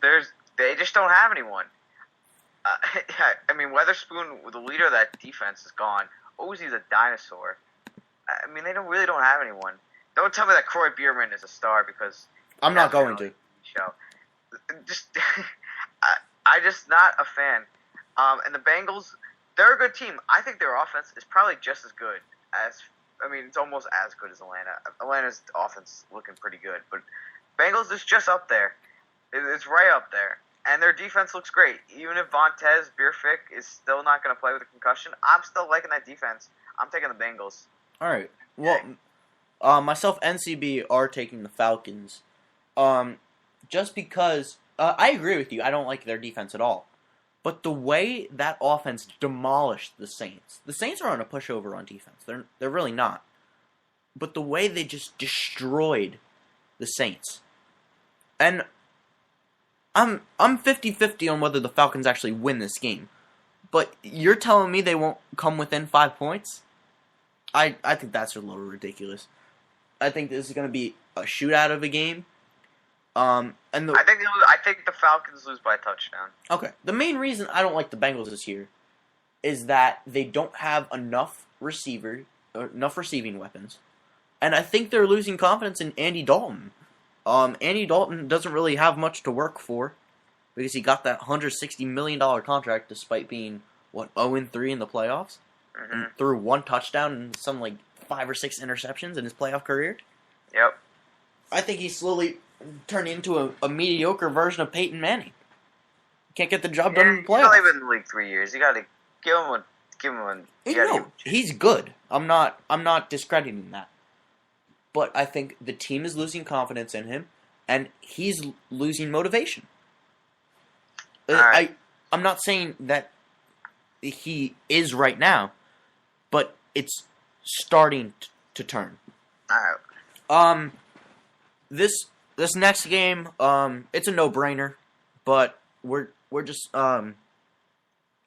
they just don't have anyone. I mean, Weatherspoon, the leader of that defense, is gone. Ozzy's a dinosaur. I mean, they don't have anyone. Don't tell me that Croy Bierman is a star because I'm not going to. Show. Just, I just not a fan. And the Bengals, they're a good team. I think their offense is probably just as good as. I mean, it's almost as good as Atlanta. Atlanta's offense looking pretty good, but Bengals is just up there. It's right up there. And their defense looks great. Even if Vontez Bierfick is still not going to play with a concussion, I'm still liking that defense. I'm taking the Bengals. All right. Well, myself and CB are taking the Falcons. Just because I agree with you. I don't like their defense at all. But the way that offense demolished the Saints are on a pushover on defense. They're really not. But the way they just destroyed the Saints. And I'm 50-50 on whether the Falcons actually win this game. But you're telling me they won't come within 5 points? I think that's a little ridiculous. I think this is going to be a shootout of a game. I think the Falcons lose by a touchdown. Okay. The main reason I don't like the Bengals this year is that they don't have enough receiving weapons. And I think they're losing confidence in Andy Dalton. Andy Dalton doesn't really have much to work for because he got that $160 million contract despite being, 0-3 in the playoffs? Mm-hmm. And threw 1 touchdown and some, 5 or 6 interceptions in his playoff career? Yep. I think he's slowly turning into a mediocre version of Peyton Manning. Can't get the job done in the playoffs. He's only been in the league 3 years. You got to give him one. He's good. I'm not discrediting that. But I think the team is losing confidence in him, and he's losing motivation. Right. I'm not saying that he is right now, but it's starting to turn. All right. This next game, it's a no-brainer, but we're just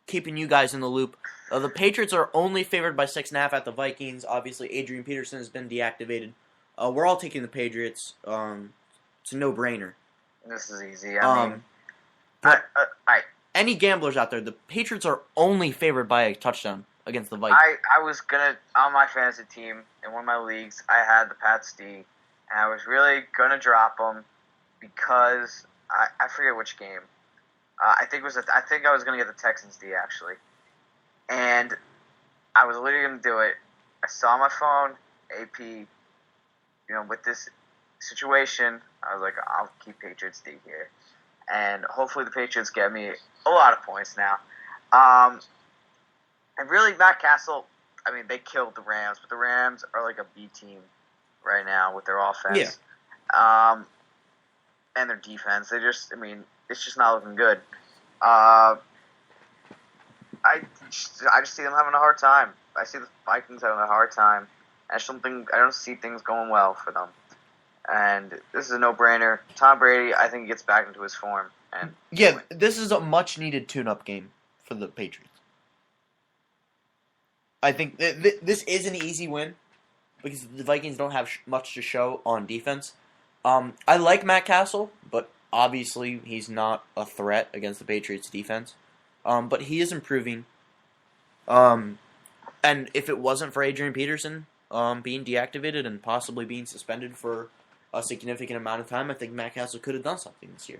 keeping you guys in the loop. The Patriots are only favored by 6.5 at the Vikings. Obviously, Adrian Peterson has been deactivated. We're all taking the Patriots. It's a no-brainer. This is easy. Any gamblers out there, the Patriots are only favored by a touchdown against the Vikings. I was on my fantasy team, in one of my leagues, I had the Pats D, and I was really going to drop them because, I forget which game. I think I was going to get the Texans D, actually. And I was literally going to do it. I saw my phone, AP, with this situation, I was like, I'll keep Patriots D here. And hopefully the Patriots get me a lot of points now. And really, Matt Castle, they killed the Rams, but the Rams are like a B team right now with their offense. Yeah. And their defense. It's just not looking good. I just see them having a hard time. I see the Vikings having a hard time. I don't see things going well for them. And this is a no-brainer. Tom Brady, I think he gets back into his form. And yeah, this is a much-needed tune-up game for the Patriots. I think this is an easy win because the Vikings don't have much to show on defense. I like Matt Castle, but obviously he's not a threat against the Patriots' defense. But he is improving. And if it wasn't for Adrian Peterson being deactivated and possibly being suspended for a significant amount of time, I think Matt Castle could have done something this year.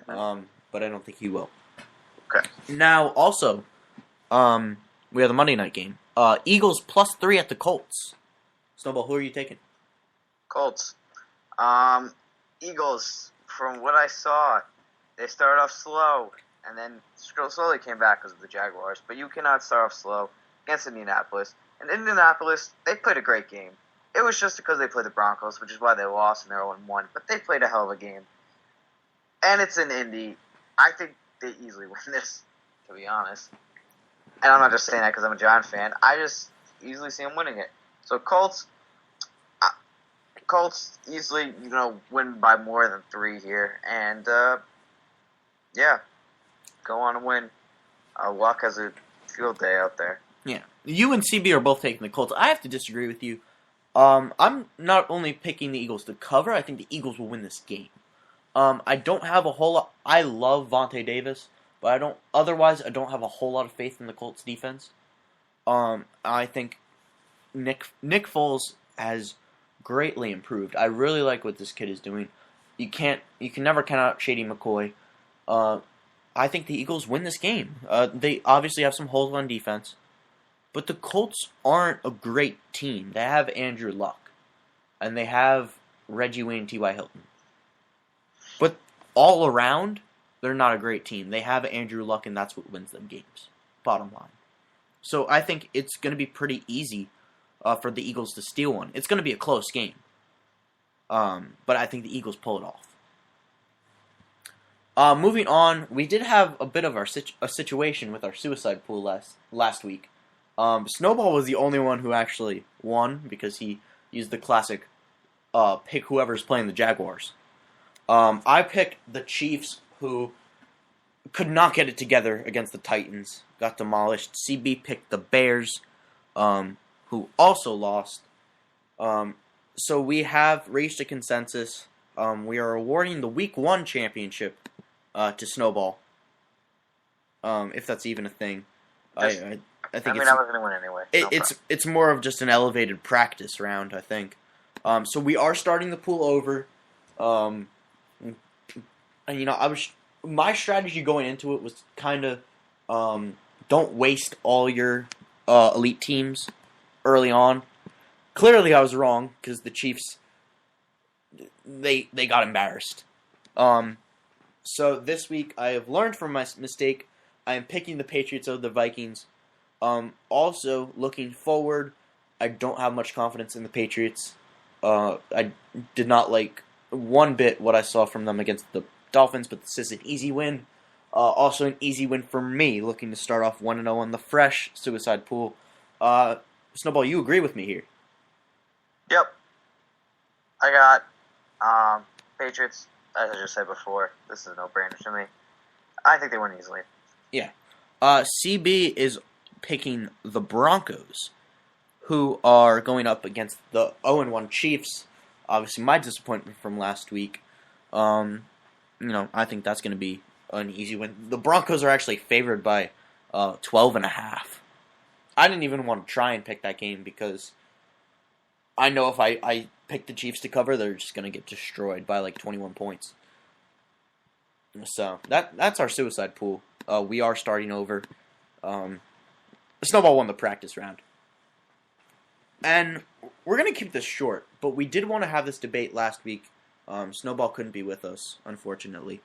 But I don't think he will. Okay. Now, also, we have the Monday night game. Eagles +3 at the Colts. Snowball, who are you taking? Colts. Eagles, from what I saw, they started off slow and then slowly came back because of the Jaguars. But you cannot start off slow against Indianapolis. And Indianapolis, they played a great game. It was just because they played the Broncos, which is why they lost and they're 0-1. But they played a hell of a game. And it's in Indy. I think they easily win this, to be honest. And I'm not just saying that because I'm a Giant fan. I just easily see them winning it. So Colts easily, win by more than 3 here. And, go on and win. Luck has a field day out there. Yeah. You and CB are both taking the Colts. I have to disagree with you. I'm not only picking the Eagles to cover, I think the Eagles will win this game. I don't have a whole lot. I love Vontae Davis, but I don't. Otherwise, I don't have a whole lot of faith in the Colts defense. I think Nick Foles has greatly improved. I really like what this kid is doing. You can never count out Shady McCoy. I think the Eagles win this game. They obviously have some holes on defense, but the Colts aren't a great team. They have Andrew Luck, and they have Reggie Wayne, T.Y. Hilton. But all around, they're not a great team. They have Andrew Luck, and that's what wins them games. Bottom line. So I think it's going to be pretty easy for the Eagles to steal one. It's going to be a close game. But I think the Eagles pull it off. Moving on, we did have a bit of a situation with our suicide pool last week. Snowball was the only one who actually won because he used the classic pick whoever's playing the Jaguars. I picked the Chiefs, who could not get it together against the Titans, got demolished. CB picked the Bears, who also lost. So we have reached a consensus. We are awarding the Week 1 championship to Snowball, if that's even a thing. I think I was going to win anyway. It's more of just an elevated practice round, I think. So we are starting the pool over. And my strategy going into it was kind of don't waste all your elite teams early on. Clearly, I was wrong because the Chiefs they got embarrassed. So this week I have learned from my mistake. I am picking the Patriots over the Vikings. Also, looking forward, I don't have much confidence in the Patriots. I did not like one bit what I saw from them against the Dolphins, but this is an easy win. Also an easy win for me, looking to start off 1-0 on the fresh suicide pool. Snowball, you agree with me here? Yep. I got Patriots, as I just said before. This is a no-brainer to me. I think they win easily. Yeah. CB is picking the Broncos, who are going up against the 0-1 Chiefs. Obviously, my disappointment from last week. I think that's going to be an easy win. The Broncos are actually favored by 12.5. I didn't even want to try and pick that game because I know if I pick the Chiefs to cover, they're just going to get destroyed by like 21 points. So that's our suicide pool. We are starting over. Snowball won the practice round. And we're going to keep this short, but we did want to have this debate last week. Snowball couldn't be with us, unfortunately.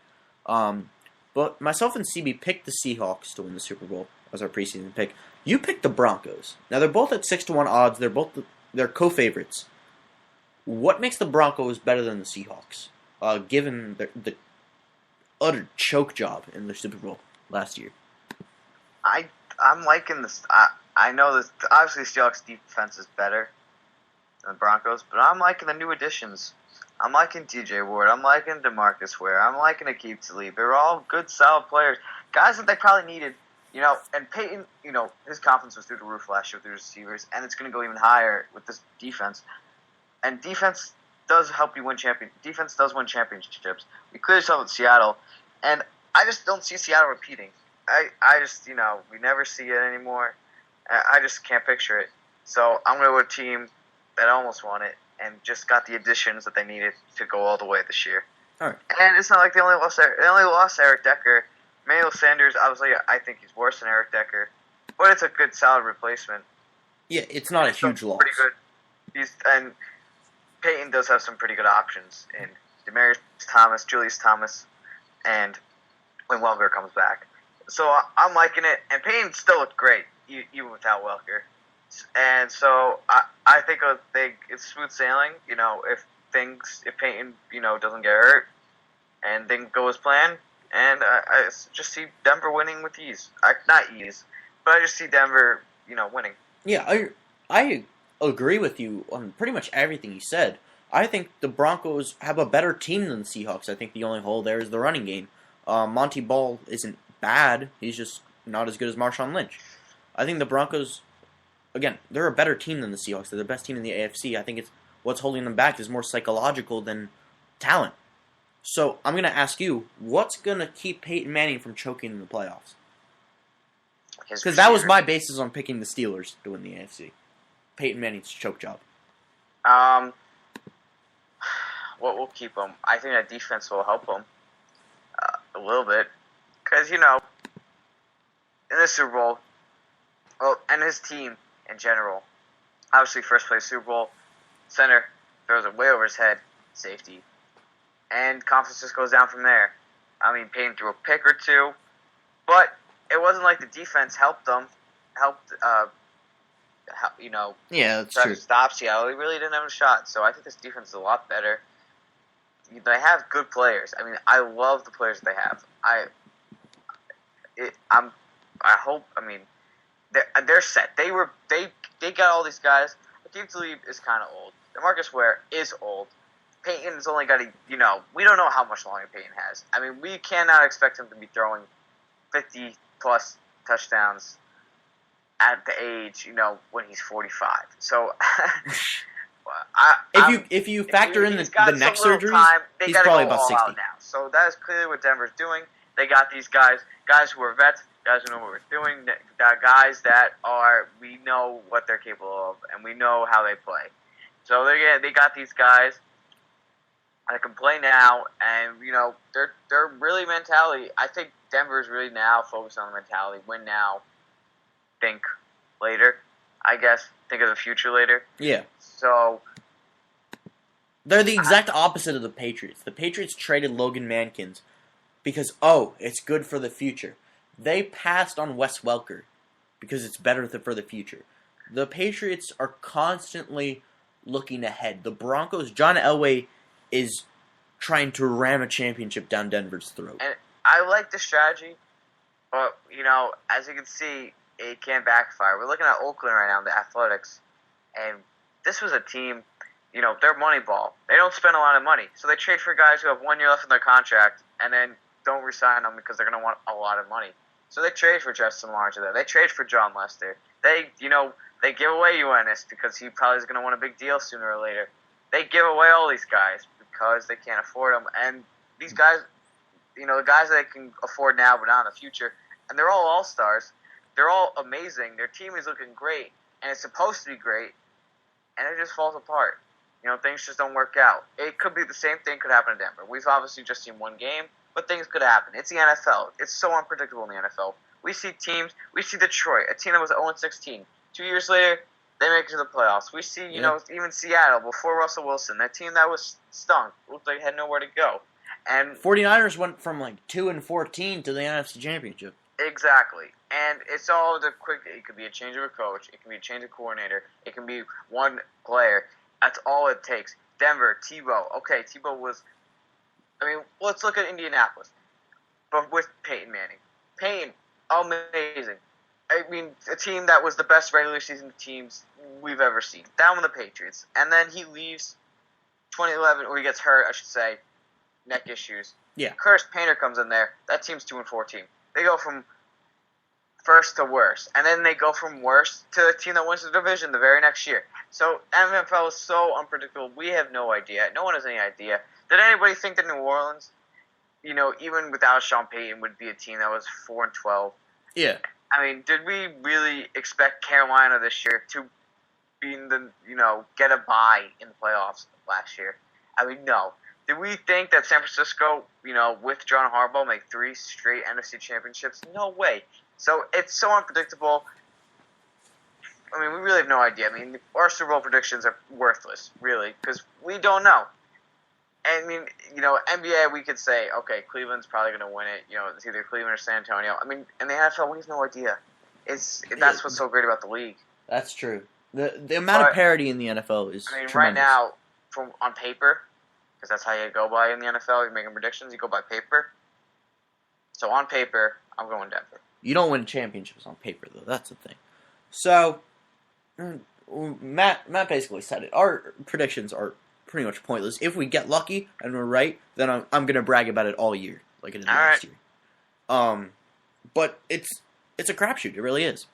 But myself and CB picked the Seahawks to win the Super Bowl as our preseason pick. You picked the Broncos. Now, they're both at 6-1 odds. They're co-favorites. What makes the Broncos better than the Seahawks, given the utter choke job in the Super Bowl last year? I'm liking this. I know this. Obviously, the Seahawks defense is better than the Broncos, but I'm liking the new additions. I'm liking DJ Ward. I'm liking DeMarcus Ware. I'm liking Aqib Talib. They're all good, solid players. Guys that they probably needed. And Peyton, his confidence was through the roof last year with the receivers, and it's going to go even higher with this defense. And defense does help you win Defense does win championships. We clearly saw it with Seattle, and I just don't see Seattle repeating. I just, we never see it anymore. I just can't picture it. So I'm going to go with a team that almost won it and just got the additions that they needed to go all the way this year. All right. And it's not like they only lost Eric Decker. Emmanuel Sanders, obviously, I think he's worse than Eric Decker, but it's a good, solid replacement. Yeah, it's not a huge loss. Pretty good. And Peyton does have some pretty good options in Demaryius Thomas, Julius Thomas, and when Welker comes back. So I'm liking it, and Peyton still looked great, even without Welker. And so I think it's smooth sailing. If Peyton doesn't get hurt and things go as planned, and I just see Denver winning with ease. Not ease, but I just see Denver winning. Yeah, I agree with you on pretty much everything you said. I think the Broncos have a better team than the Seahawks. I think the only hole there is the running game. Monty Ball isn't bad. He's just not as good as Marshawn Lynch. I think the Broncos, again, they're a better team than the Seahawks. They're the best team in the AFC. I think what's holding them back is more psychological than talent. So I'm gonna ask you, what's gonna keep Peyton Manning from choking in the playoffs? Because that was my basis on picking the Steelers to win the AFC. Peyton Manning's choke job. What will keep him? I think that defense will help him a little bit. Because, in the Super Bowl, and his team in general, obviously first place Super Bowl, center throws it way over his head, safety. And confidence just goes down from there. I mean, Payton threw a pick or two, but it wasn't like the defense helped them. Yeah, that's try true. to stop Seattle. They really didn't have a shot. So I think this defense is a lot better. They have good players. I mean, I love the players they have. They're set. They got all these guys. Akeem Talib is kind of old. DeMarcus Ware is old. Peyton's only got we don't know how much longer Peyton has. I mean, we cannot expect him to be throwing 50-plus touchdowns at the age, when he's 45. So, if you factor in the neck surgeries, he's probably about 60 now. So that is clearly what Denver's doing. They got these guys who are vets, guys who know what we're doing, guys that we know what they're capable of, and we know how they play. So they got these guys that can play now, and they're really mentality. I think Denver's really now focused on the mentality. Win now, think later. I guess think of the future later. Yeah. So they're the exact opposite of the Patriots. The Patriots traded Logan Mankins because it's good for the future. They passed on Wes Welker because it's better for the future. The Patriots are constantly looking ahead. The Broncos, John Elway is trying to ram a championship down Denver's throat. And I like the strategy, but, as you can see, it can backfire. We're looking at Oakland right now, the Athletics, and this was a team, they're money ball. They don't spend a lot of money, so they trade for guys who have 1 year left in their contract and then don't re-sign them because they're going to want a lot of money. So they trade for Justin Lawrence. They trade for John Lester. They give away UNS because he probably is going to want a big deal sooner or later. They give away all these guys because they can't afford them. And these guys, the guys that they can afford now but not in the future, and they're all all-stars. They're all amazing. Their team is looking great, and it's supposed to be great, and it just falls apart. Things just don't work out. It could be the same thing could happen in Denver. We've obviously just seen one game, but things could happen. It's the NFL. It's so unpredictable in the NFL. We see Detroit, a team that was 0-16. 2 years later, they make it to the playoffs. We see, even Seattle before Russell Wilson, that team that was stunk, looked like it had nowhere to go. And 49ers went from 2-14 to the NFC Championship. Exactly. And it's all it could be a change of a coach, it can be a change of coordinator, it can be one player. That's all it takes. Denver, Tebow. Okay, Tebow was, let's look at Indianapolis, but with Peyton Manning. Peyton, amazing. A team that was the best regular season teams we've ever seen. Down with the Patriots. And then he leaves 2011, or he gets hurt, I should say, neck issues. Yeah. Curtis Painter comes in there. That team's 2-14. They go from first to worst. And then they go from worst to a team that wins the division the very next year. So NFL is so unpredictable. We have no idea. No one has any idea. Did anybody think that New Orleans, even without Sean Payton, would be a team that was 4-12? Yeah. Did we really expect Carolina this year to be get a bye in the playoffs last year? No. Did we think that San Francisco, with John Harbaugh, make 3 straight NFC championships? No way. So it's so unpredictable. We really have no idea. Our Super Bowl predictions are worthless, really, because we don't know. NBA, we could say, okay, Cleveland's probably going to win it. It's either Cleveland or San Antonio. In the NFL, we have no idea. That's what's so great about the league. That's true. The amount of parity in the NFL is tremendous. Right now, on paper, because that's how you go by in the NFL, you're making predictions, you go by paper. So on paper, I'm going Denver. You don't win championships on paper, though. That's the thing. So, Matt basically said it. Our predictions are pretty much pointless. If we get lucky and we're right, then I'm going to brag about it all year, like I did last year. But it's a crapshoot. It really is.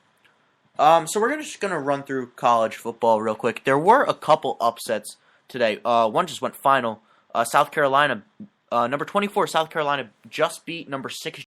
So we're just going to run through college football real quick. There were a couple upsets today. One just went final. South Carolina Number 24, South Carolina just beat number 6